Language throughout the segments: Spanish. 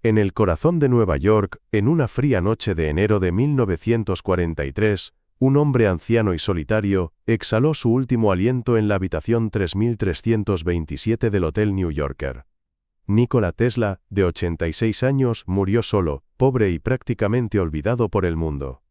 En el corazón de Nueva York, en una fría noche de enero de 1943, un hombre anciano y solitario exhaló su último aliento en la habitación 3327 del Hotel New Yorker. Nikola Tesla, de 86 años, murió solo, pobre y prácticamente olvidado por el mundo.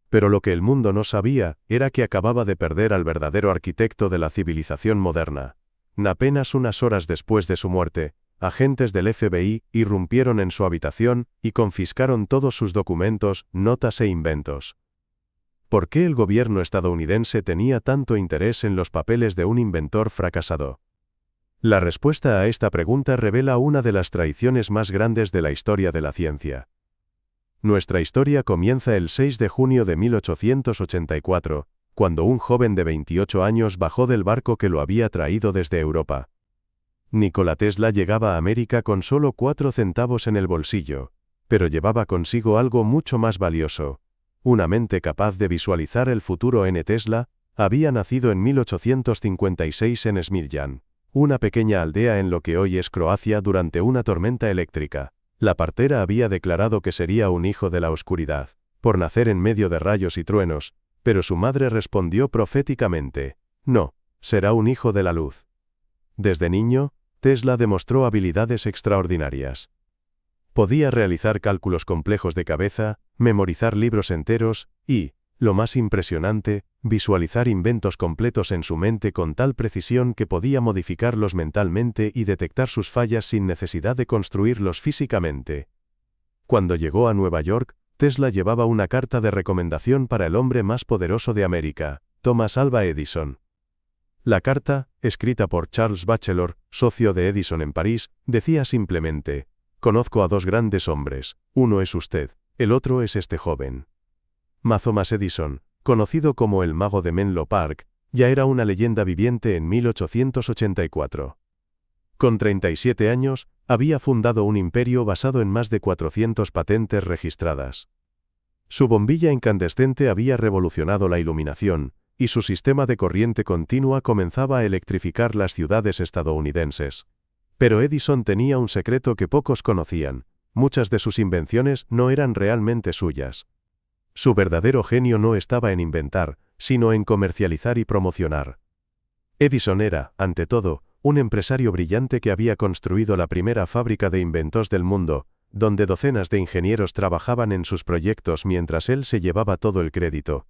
Pero lo que el mundo no sabía era que acababa de perder al verdadero arquitecto de la civilización moderna. Apenas unas horas después de su muerte, agentes del FBI irrumpieron en su habitación y confiscaron todos sus documentos, notas e inventos. ¿Por qué el gobierno estadounidense tenía tanto interés en los papeles de un inventor fracasado? La respuesta a esta pregunta revela una de las traiciones más grandes de la historia de la ciencia. Nuestra historia comienza el 6 de junio de 1884, cuando un joven de 28 años bajó del barco que lo había traído desde Europa. Nikola Tesla llegaba a América con solo 4 centavos en el bolsillo, pero llevaba consigo algo mucho más valioso. Una mente capaz de visualizar el futuro. Tesla había nacido en 1856 en Smiljan, una pequeña aldea en lo que hoy es Croacia, durante una tormenta eléctrica. La partera había declarado que sería un hijo de la oscuridad, por nacer en medio de rayos y truenos, pero su madre respondió proféticamente: no, será un hijo de la luz. Desde niño, Tesla demostró habilidades extraordinarias. Podía realizar cálculos complejos de cabeza, memorizar libros enteros y, lo más impresionante, visualizar inventos completos en su mente con tal precisión que podía modificarlos mentalmente y detectar sus fallas sin necesidad de construirlos físicamente. Cuando llegó a Nueva York, Tesla llevaba una carta de recomendación para el hombre más poderoso de América, Thomas Alva Edison. La carta, escrita por Charles Batchelor, socio de Edison en París, decía simplemente: conozco a 2 grandes hombres, uno es usted, el otro es este joven. Thomas Edison, conocido como el mago de Menlo Park, ya era una leyenda viviente en 1884. Con 37 años, había fundado un imperio basado en más de 400 patentes registradas. Su bombilla incandescente había revolucionado la iluminación, y su sistema de corriente continua comenzaba a electrificar las ciudades estadounidenses. Pero Edison tenía un secreto que pocos conocían: muchas de sus invenciones no eran realmente suyas. Su verdadero genio no estaba en inventar, sino en comercializar y promocionar. Edison era, ante todo, un empresario brillante que había construido la primera fábrica de inventos del mundo, donde docenas de ingenieros trabajaban en sus proyectos mientras él se llevaba todo el crédito.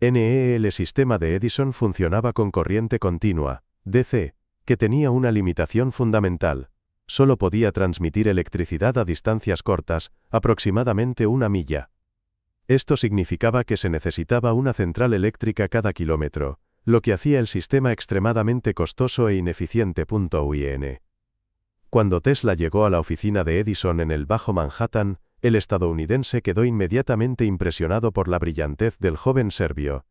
El sistema de Edison funcionaba con corriente continua, DC, que tenía una limitación fundamental: solo podía transmitir electricidad a distancias cortas, aproximadamente 1 milla. Esto significaba que se necesitaba una central eléctrica cada kilómetro, lo que hacía el sistema extremadamente costoso e ineficiente. Cuando Tesla llegó a la oficina de Edison en el Bajo Manhattan, el estadounidense quedó inmediatamente impresionado por la brillantez del joven serbio.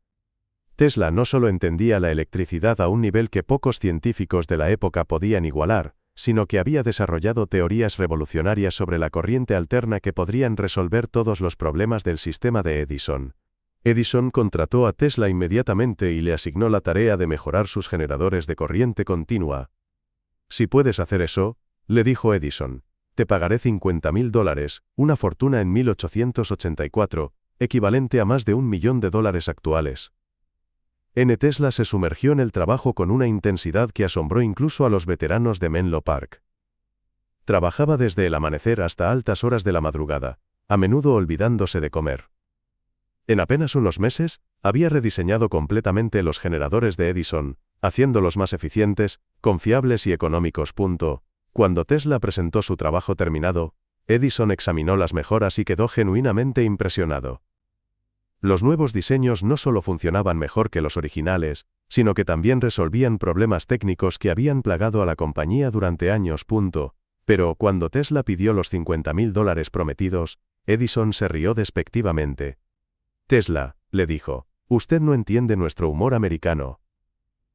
Tesla no solo entendía la electricidad a un nivel que pocos científicos de la época podían igualar, sino que había desarrollado teorías revolucionarias sobre la corriente alterna que podrían resolver todos los problemas del sistema de Edison. Edison contrató a Tesla inmediatamente y le asignó la tarea de mejorar sus generadores de corriente continua. Si puedes hacer eso, le dijo Edison, te pagaré $50,000, una fortuna en 1884, equivalente a más de $1 millón actuales. Tesla se sumergió en el trabajo con una intensidad que asombró incluso a los veteranos de Menlo Park. Trabajaba desde el amanecer hasta altas horas de la madrugada, a menudo olvidándose de comer. En apenas unos meses, había rediseñado completamente los generadores de Edison, haciéndolos más eficientes, confiables y económicos. Cuando Tesla presentó su trabajo terminado, Edison examinó las mejoras y quedó genuinamente impresionado. Los nuevos diseños no solo funcionaban mejor que los originales, sino que también resolvían problemas técnicos que habían plagado a la compañía durante años. Pero cuando Tesla pidió los $50,000 prometidos, Edison se rió despectivamente. Tesla, le dijo, usted no entiende nuestro humor americano.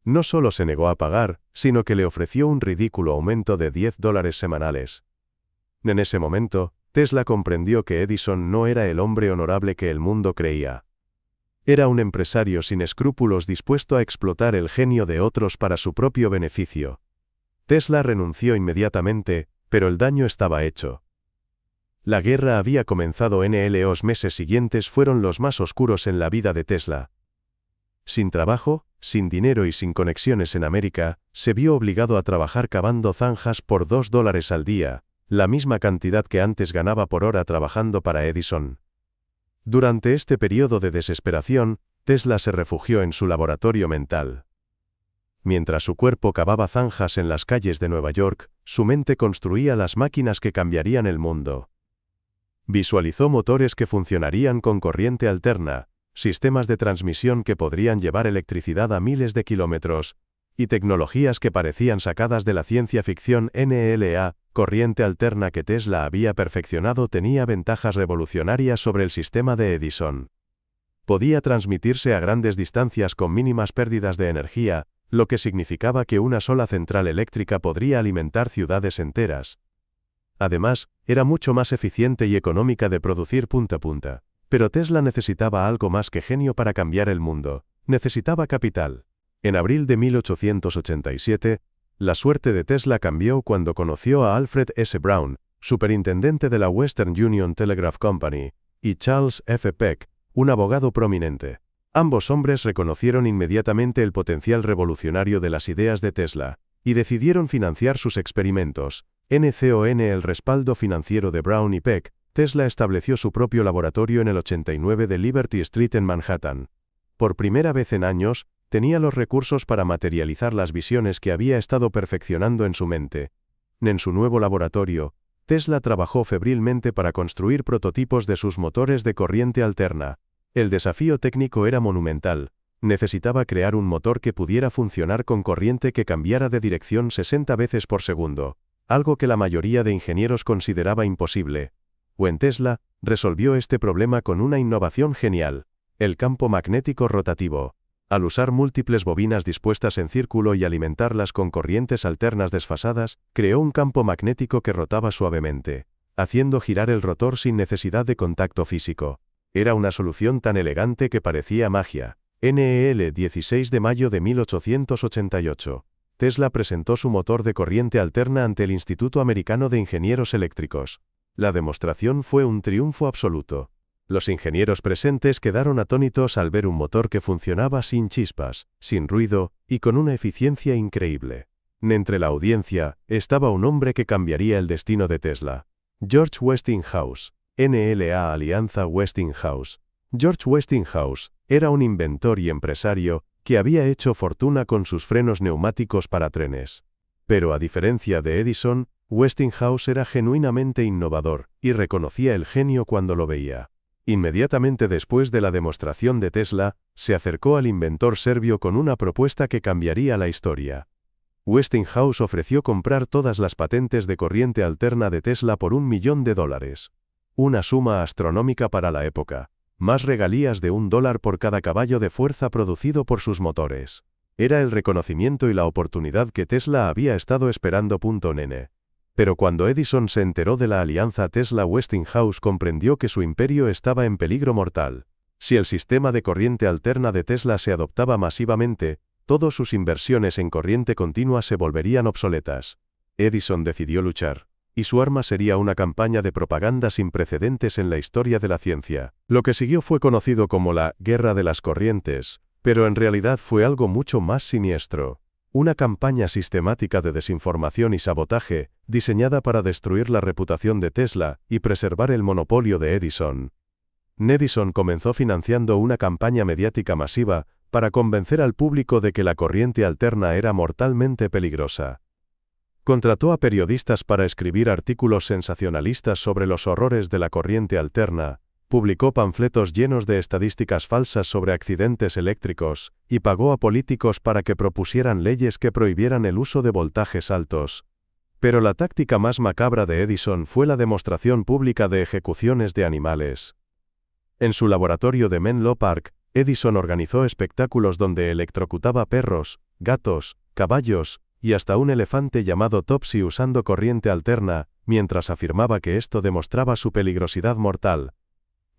No solo se negó a pagar, sino que le ofreció un ridículo aumento de $10 semanales. En ese momento, Tesla comprendió que Edison no era el hombre honorable que el mundo creía. Era un empresario sin escrúpulos dispuesto a explotar el genio de otros para su propio beneficio. Tesla renunció inmediatamente, pero el daño estaba hecho. La guerra había comenzado. Los meses siguientes fueron los más oscuros en la vida de Tesla. Sin trabajo, sin dinero y sin conexiones en América, se vio obligado a trabajar cavando zanjas por $2 al día, la misma cantidad que antes ganaba por hora trabajando para Edison. Durante este periodo de desesperación, Tesla se refugió en su laboratorio mental. Mientras su cuerpo cavaba zanjas en las calles de Nueva York, su mente construía las máquinas que cambiarían el mundo. Visualizó motores que funcionarían con corriente alterna, sistemas de transmisión que podrían llevar electricidad a miles de kilómetros, y tecnologías que parecían sacadas de la ciencia ficción. La corriente alterna que Tesla había perfeccionado tenía ventajas revolucionarias sobre el sistema de Edison. Podía transmitirse a grandes distancias con mínimas pérdidas de energía, lo que significaba que una sola central eléctrica podría alimentar ciudades enteras. Además, era mucho más eficiente y económica de producir punta a punta. Pero Tesla necesitaba algo más que genio para cambiar el mundo. Necesitaba capital. En abril de 1887, la suerte de Tesla cambió cuando conoció a Alfred S. Brown, superintendente de la Western Union Telegraph Company, y Charles F. Peck, un abogado prominente. Ambos hombres reconocieron inmediatamente el potencial revolucionario de las ideas de Tesla, y decidieron financiar sus experimentos. Con el respaldo financiero de Brown y Peck, Tesla estableció su propio laboratorio en el 89 de Liberty Street en Manhattan. Por primera vez en años, tenía los recursos para materializar las visiones que había estado perfeccionando en su mente. En su nuevo laboratorio, Tesla trabajó febrilmente para construir prototipos de sus motores de corriente alterna. El desafío técnico era monumental. Necesitaba crear un motor que pudiera funcionar con corriente que cambiara de dirección 60 veces por segundo, algo que la mayoría de ingenieros consideraba imposible. Tesla resolvió este problema con una innovación genial: el campo magnético rotativo. Al usar múltiples bobinas dispuestas en círculo y alimentarlas con corrientes alternas desfasadas, creó un campo magnético que rotaba suavemente, haciendo girar el rotor sin necesidad de contacto físico. Era una solución tan elegante que parecía magia. El 16 de mayo de 1888, Tesla presentó su motor de corriente alterna ante el Instituto Americano de Ingenieros Eléctricos. La demostración fue un triunfo absoluto. Los ingenieros presentes quedaron atónitos al ver un motor que funcionaba sin chispas, sin ruido, y con una eficiencia increíble. Entre la audiencia, estaba un hombre que cambiaría el destino de Tesla. George Westinghouse. NLA Alianza Westinghouse. George Westinghouse era un inventor y empresario que había hecho fortuna con sus frenos neumáticos para trenes. Pero a diferencia de Edison, Westinghouse era genuinamente innovador, y reconocía el genio cuando lo veía. Inmediatamente después de la demostración de Tesla, se acercó al inventor serbio con una propuesta que cambiaría la historia. Westinghouse ofreció comprar todas las patentes de corriente alterna de Tesla por $1 millón. Una suma astronómica para la época. Más regalías de $1 por cada caballo de fuerza producido por sus motores. Era el reconocimiento y la oportunidad que Tesla había estado esperando. Pero cuando Edison se enteró de la alianza Tesla-Westinghouse, comprendió que su imperio estaba en peligro mortal. Si el sistema de corriente alterna de Tesla se adoptaba masivamente, todas sus inversiones en corriente continua se volverían obsoletas. Edison decidió luchar, y su arma sería una campaña de propaganda sin precedentes en la historia de la ciencia. Lo que siguió fue conocido como la Guerra de las Corrientes, pero en realidad fue algo mucho más siniestro. Una campaña sistemática de desinformación y sabotaje, diseñada para destruir la reputación de Tesla y preservar el monopolio de Edison. Edison comenzó financiando una campaña mediática masiva para convencer al público de que la corriente alterna era mortalmente peligrosa. Contrató a periodistas para escribir artículos sensacionalistas sobre los horrores de la corriente alterna, publicó panfletos llenos de estadísticas falsas sobre accidentes eléctricos, y pagó a políticos para que propusieran leyes que prohibieran el uso de voltajes altos. Pero la táctica más macabra de Edison fue la demostración pública de ejecuciones de animales. En su laboratorio de Menlo Park, Edison organizó espectáculos donde electrocutaba perros, gatos, caballos, y hasta un elefante llamado Topsy usando corriente alterna, mientras afirmaba que esto demostraba su peligrosidad mortal.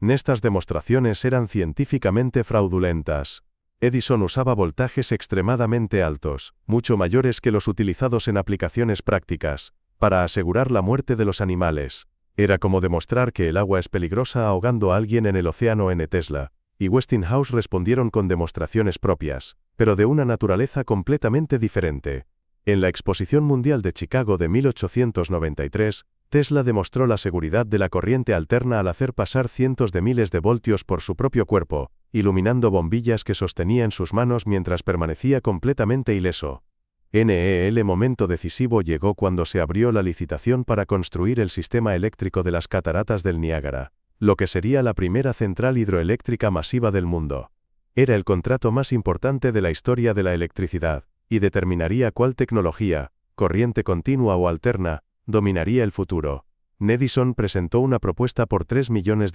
Estas demostraciones eran científicamente fraudulentas. Edison usaba voltajes extremadamente altos, mucho mayores que los utilizados en aplicaciones prácticas, para asegurar la muerte de los animales. Era como demostrar que el agua es peligrosa ahogando a alguien en el océano. Tesla y Westinghouse respondieron con demostraciones propias, pero de una naturaleza completamente diferente. En la Exposición Mundial de Chicago de 1893, Tesla demostró la seguridad de la corriente alterna al hacer pasar cientos de miles de voltios por su propio cuerpo, iluminando bombillas que sostenía en sus manos mientras permanecía completamente ileso. El momento decisivo llegó cuando se abrió la licitación para construir el sistema eléctrico de las cataratas del Niágara, lo que sería la primera central hidroeléctrica masiva del mundo. Era el contrato más importante de la historia de la electricidad, y determinaría cuál tecnología, corriente continua o alterna, dominaría el futuro. Edison presentó una propuesta por $3 millones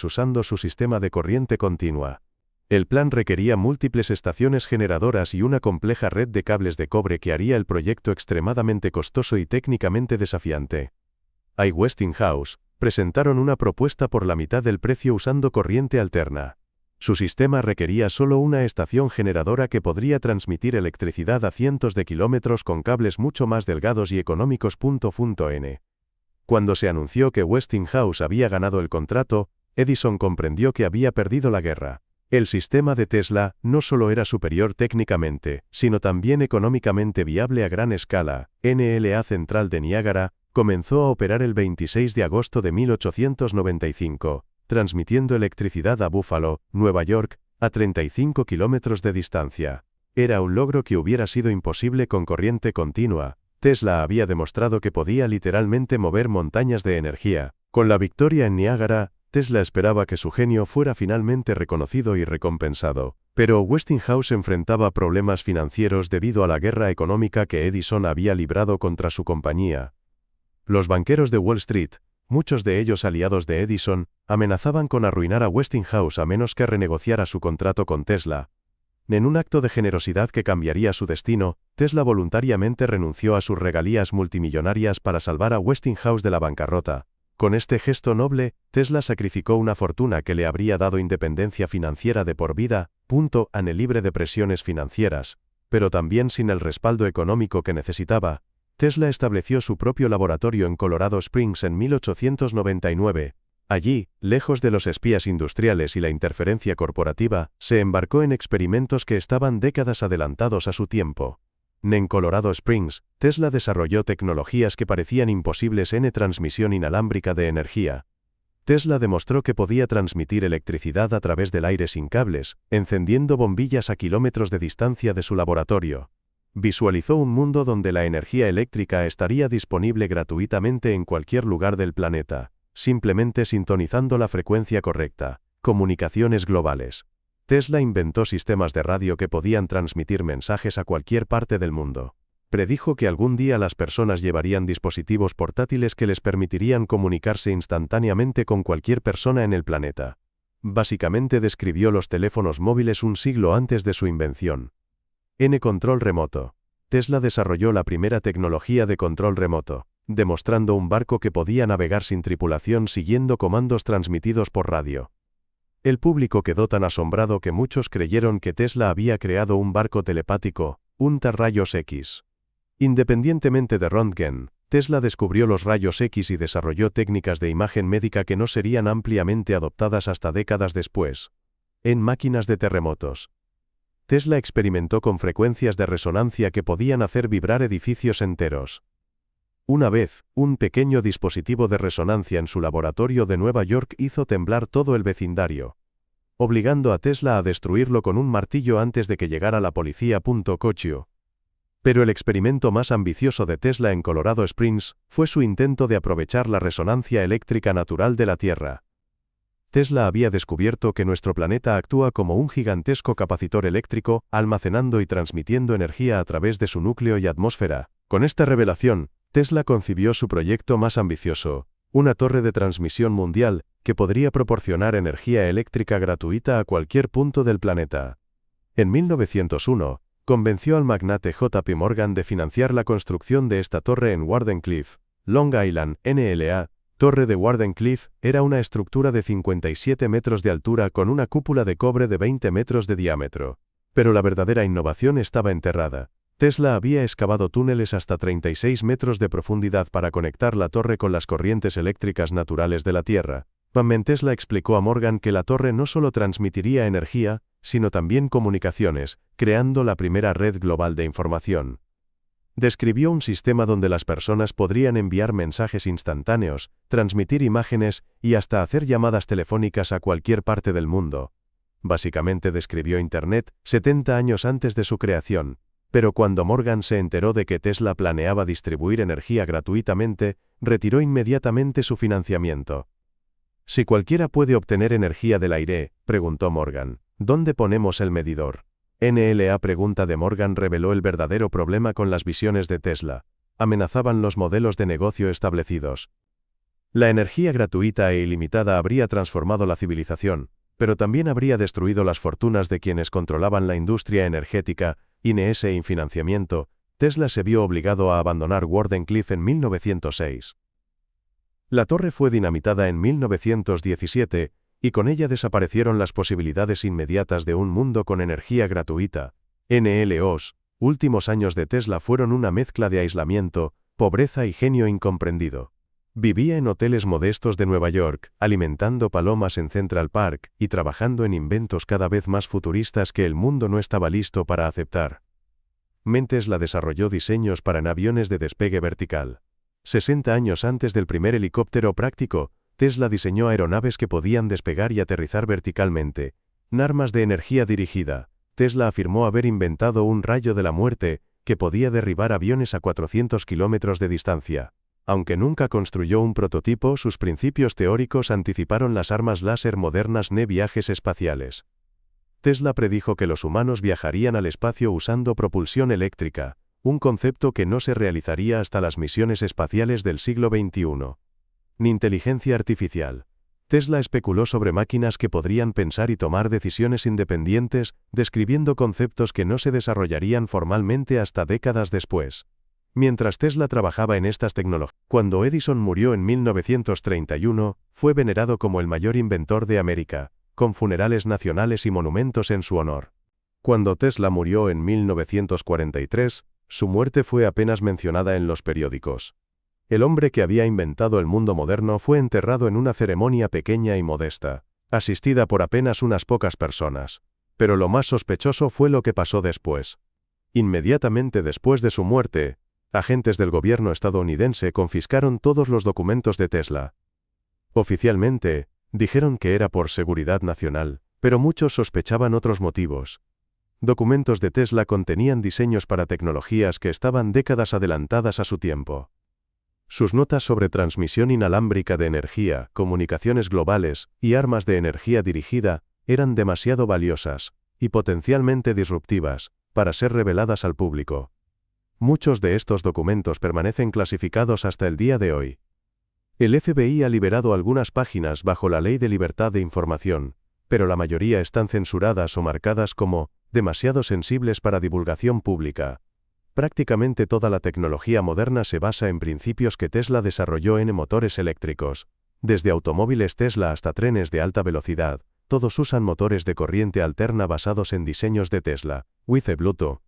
usando su sistema de corriente continua. El plan requería múltiples estaciones generadoras y una compleja red de cables de cobre que haría el proyecto extremadamente costoso y técnicamente desafiante. Westinghouse presentaron una propuesta por la mitad del precio usando corriente alterna. Su sistema requería solo una estación generadora que podría transmitir electricidad a cientos de kilómetros con cables mucho más delgados y económicos. Cuando se anunció que Westinghouse había ganado el contrato, Edison comprendió que había perdido la guerra. El sistema de Tesla no solo era superior técnicamente, sino también económicamente viable a gran escala. La central de Niágara comenzó a operar el 26 de agosto de 1895. Transmitiendo electricidad a Buffalo, Nueva York, a 35 kilómetros de distancia. Era un logro que hubiera sido imposible con corriente continua. Tesla había demostrado que podía literalmente mover montañas de energía. Con la victoria en Niágara, Tesla esperaba que su genio fuera finalmente reconocido y recompensado. Pero Westinghouse enfrentaba problemas financieros debido a la guerra económica que Edison había librado contra su compañía. Los banqueros de Wall Street, muchos de ellos aliados de Edison, amenazaban con arruinar a Westinghouse a menos que renegociara su contrato con Tesla. En un acto de generosidad que cambiaría su destino, Tesla voluntariamente renunció a sus regalías multimillonarias para salvar a Westinghouse de la bancarrota. Con este gesto noble, Tesla sacrificó una fortuna que le habría dado independencia financiera de por vida, libre de presiones financieras, pero también sin el respaldo económico que necesitaba. Tesla estableció su propio laboratorio en Colorado Springs en 1899. Allí, lejos de los espías industriales y la interferencia corporativa, se embarcó en experimentos que estaban décadas adelantados a su tiempo. En Colorado Springs, Tesla desarrolló tecnologías que parecían imposibles en transmisión inalámbrica de energía. Tesla demostró que podía transmitir electricidad a través del aire sin cables, encendiendo bombillas a kilómetros de distancia de su laboratorio. Visualizó un mundo donde la energía eléctrica estaría disponible gratuitamente en cualquier lugar del planeta, simplemente sintonizando la frecuencia correcta. Comunicaciones globales. Tesla inventó sistemas de radio que podían transmitir mensajes a cualquier parte del mundo. Predijo que algún día las personas llevarían dispositivos portátiles que les permitirían comunicarse instantáneamente con cualquier persona en el planeta. Básicamente describió los teléfonos móviles un siglo antes de su invención. Control remoto. Tesla desarrolló la primera tecnología de control remoto, demostrando un barco que podía navegar sin tripulación siguiendo comandos transmitidos por radio. El público quedó tan asombrado que muchos creyeron que Tesla había creado un barco telepático, un rayos X. Independientemente de Röntgen, Tesla descubrió los rayos X y desarrolló técnicas de imagen médica que no serían ampliamente adoptadas hasta décadas después. En máquinas de terremotos. Tesla experimentó con frecuencias de resonancia que podían hacer vibrar edificios enteros. Una vez, un pequeño dispositivo de resonancia en su laboratorio de Nueva York hizo temblar todo el vecindario, obligando a Tesla a destruirlo con un martillo antes de que llegara la policía. Cochio. Pero el experimento más ambicioso de Tesla en Colorado Springs fue su intento de aprovechar la resonancia eléctrica natural de la Tierra. Tesla había descubierto que nuestro planeta actúa como un gigantesco capacitor eléctrico, almacenando y transmitiendo energía a través de su núcleo y atmósfera. Con esta revelación, Tesla concibió su proyecto más ambicioso, una torre de transmisión mundial, que podría proporcionar energía eléctrica gratuita a cualquier punto del planeta. En 1901, convenció al magnate J.P. Morgan de financiar la construcción de esta torre en Wardenclyffe, Long Island, NLA. Torre de Wardenclyffe era una estructura de 57 metros de altura con una cúpula de cobre de 20 metros de diámetro. Pero la verdadera innovación estaba enterrada. Tesla había excavado túneles hasta 36 metros de profundidad para conectar la torre con las corrientes eléctricas naturales de la Tierra. Tesla explicó a Morgan que la torre no solo transmitiría energía, sino también comunicaciones, creando la primera red global de información. Describió un sistema donde las personas podrían enviar mensajes instantáneos, transmitir imágenes y hasta hacer llamadas telefónicas a cualquier parte del mundo. Básicamente describió Internet 70 años antes de su creación, pero cuando Morgan se enteró de que Tesla planeaba distribuir energía gratuitamente, retiró inmediatamente su financiamiento. Si cualquiera puede obtener energía del aire, preguntó Morgan, ¿dónde ponemos el medidor? La pregunta de Morgan reveló el verdadero problema con las visiones de Tesla. Amenazaban los modelos de negocio establecidos. La energía gratuita e ilimitada habría transformado la civilización, pero también habría destruido las fortunas de quienes controlaban la industria energética, y financiamiento. Tesla se vio obligado a abandonar Wardenclyffe en 1906. La torre fue dinamitada en 1917, y con ella desaparecieron las posibilidades inmediatas de un mundo con energía gratuita. Los últimos años de Tesla fueron una mezcla de aislamiento, pobreza y genio incomprendido. Vivía en hoteles modestos de Nueva York, alimentando palomas en Central Park y trabajando en inventos cada vez más futuristas que el mundo no estaba listo para aceptar. Tesla desarrolló diseños para aviones de despegue vertical. 60 años antes del primer helicóptero práctico, Tesla diseñó aeronaves que podían despegar y aterrizar verticalmente. Armas de energía dirigida. Tesla afirmó haber inventado un rayo de la muerte, que podía derribar aviones a 400 kilómetros de distancia. Aunque nunca construyó un prototipo, sus principios teóricos anticiparon las armas láser modernas de viajes espaciales. Tesla predijo que los humanos viajarían al espacio usando propulsión eléctrica, un concepto que no se realizaría hasta las misiones espaciales del siglo XXI. Ni inteligencia artificial. Tesla especuló sobre máquinas que podrían pensar y tomar decisiones independientes, describiendo conceptos que no se desarrollarían formalmente hasta décadas después. Mientras Tesla trabajaba en estas tecnologías, cuando Edison murió en 1931, fue venerado como el mayor inventor de América, con funerales nacionales y monumentos en su honor. Cuando Tesla murió en 1943, su muerte fue apenas mencionada en los periódicos. El hombre que había inventado el mundo moderno fue enterrado en una ceremonia pequeña y modesta, asistida por apenas unas pocas personas. Pero lo más sospechoso fue lo que pasó después. Inmediatamente después de su muerte, agentes del gobierno estadounidense confiscaron todos los documentos de Tesla. Oficialmente, dijeron que era por seguridad nacional, pero muchos sospechaban otros motivos. Documentos de Tesla contenían diseños para tecnologías que estaban décadas adelantadas a su tiempo. Sus notas sobre transmisión inalámbrica de energía, comunicaciones globales y armas de energía dirigida eran demasiado valiosas y potencialmente disruptivas para ser reveladas al público. Muchos de estos documentos permanecen clasificados hasta el día de hoy. El FBI ha liberado algunas páginas bajo la Ley de Libertad de Información, pero la mayoría están censuradas o marcadas como demasiado sensibles para divulgación pública. Prácticamente toda la tecnología moderna se basa en principios que Tesla desarrolló en motores eléctricos. Desde automóviles Tesla hasta trenes de alta velocidad, todos usan motores de corriente alterna basados en diseños de Tesla. Bluetooth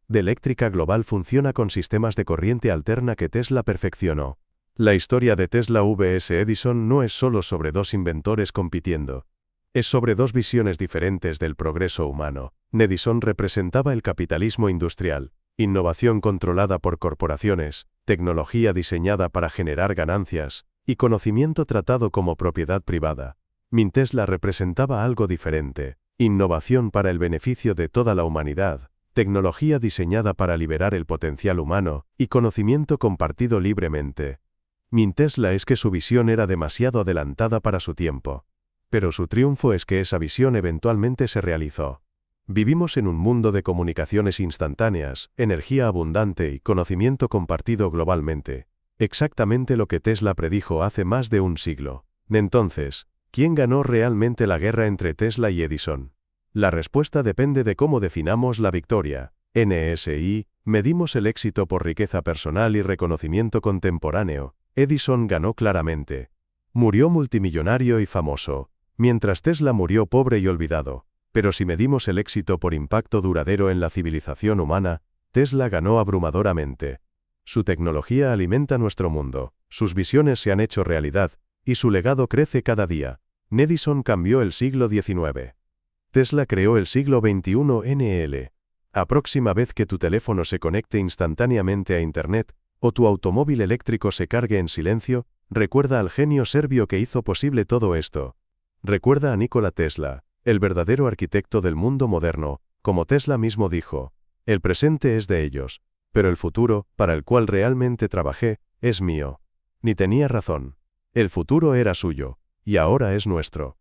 de eléctrica global funciona con sistemas de corriente alterna que Tesla perfeccionó. La historia de Tesla vs Edison no es solo sobre dos inventores compitiendo. Es sobre dos visiones diferentes del progreso humano. Edison representaba el capitalismo industrial, innovación controlada por corporaciones, tecnología diseñada para generar ganancias, y conocimiento tratado como propiedad privada. Tesla representaba algo diferente, innovación para el beneficio de toda la humanidad, tecnología diseñada para liberar el potencial humano, y conocimiento compartido libremente. Tesla es que su visión era demasiado adelantada para su tiempo. Pero su triunfo es que esa visión eventualmente se realizó. Vivimos en un mundo de comunicaciones instantáneas, energía abundante y conocimiento compartido globalmente. Exactamente lo que Tesla predijo hace más de un siglo. Entonces, ¿quién ganó realmente la guerra entre Tesla y Edison? La respuesta depende de cómo definamos la victoria. Medimos el éxito por riqueza personal y reconocimiento contemporáneo. Edison ganó claramente. Murió multimillonario y famoso, mientras Tesla murió pobre y olvidado. Pero si medimos el éxito por impacto duradero en la civilización humana, Tesla ganó abrumadoramente. Su tecnología alimenta nuestro mundo, sus visiones se han hecho realidad, y su legado crece cada día. Edison cambió el siglo XIX. Tesla creó el siglo XXI. NL. La próxima vez que tu teléfono se conecte instantáneamente a Internet, o tu automóvil eléctrico se cargue en silencio, recuerda al genio serbio que hizo posible todo esto. Recuerda a Nikola Tesla, el verdadero arquitecto del mundo moderno, como Tesla mismo dijo. El presente es de ellos, pero el futuro, para el cual realmente trabajé, es mío. Ni tenía razón. El futuro era suyo, y ahora es nuestro.